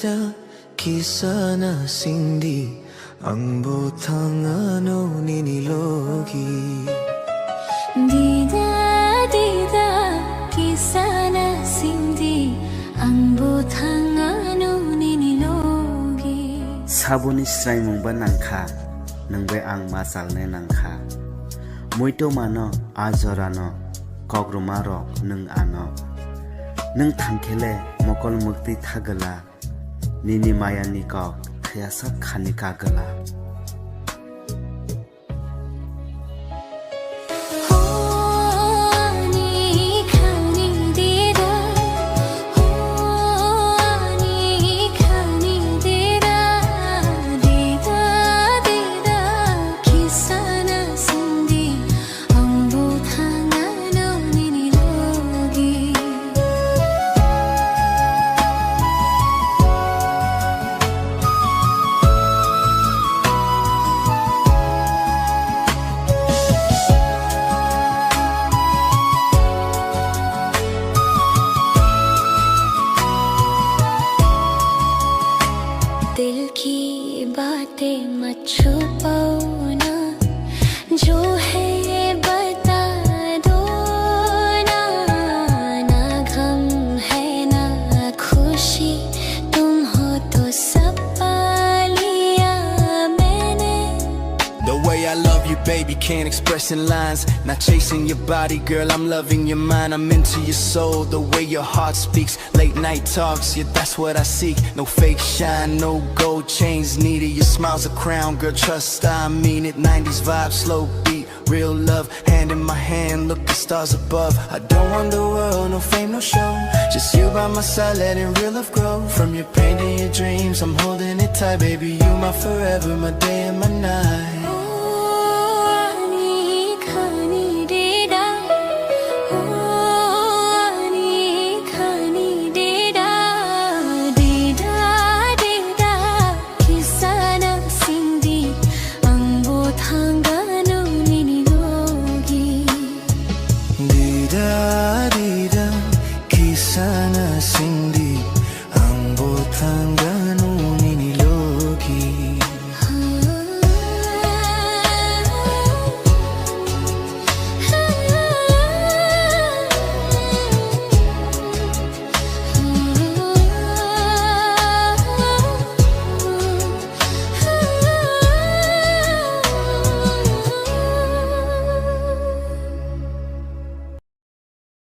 Dida Kisah na sindi Ang butang ano ninilogi Dida Dida Kisah na sindi Ang butang ano ninilogi Sabuni srai mungba nangkha Nangbai ang masalne nangkha Muito mano ajorano Kogrumaro nung ano Nung thangkele mokol mukti thagala Nini maya nikok Kaya sab khani kagala दिल की बातें मत छुपाओ ना जो है ये बता दो ना ना गम है ना खुशी तुम हो तो सब पा लिया मैंने The way I love you, baby, can't express in lines. Not chasing your body, girl, I'm loving your mind. I'm into your soul, the way your heart speaks. Late night talks, yeah, that's what I seek. No fake shine, no gold chains needed. Your smile's a crown, girl, trust I mean it. 90s vibe, slow beat, real love. Hand in my hand, look the stars above. I don't want the world, no fame, no show. Just you by my side, letting real love grow. From your pain to your dreams, I'm holding it tight, baby. You my forever, my day and my night.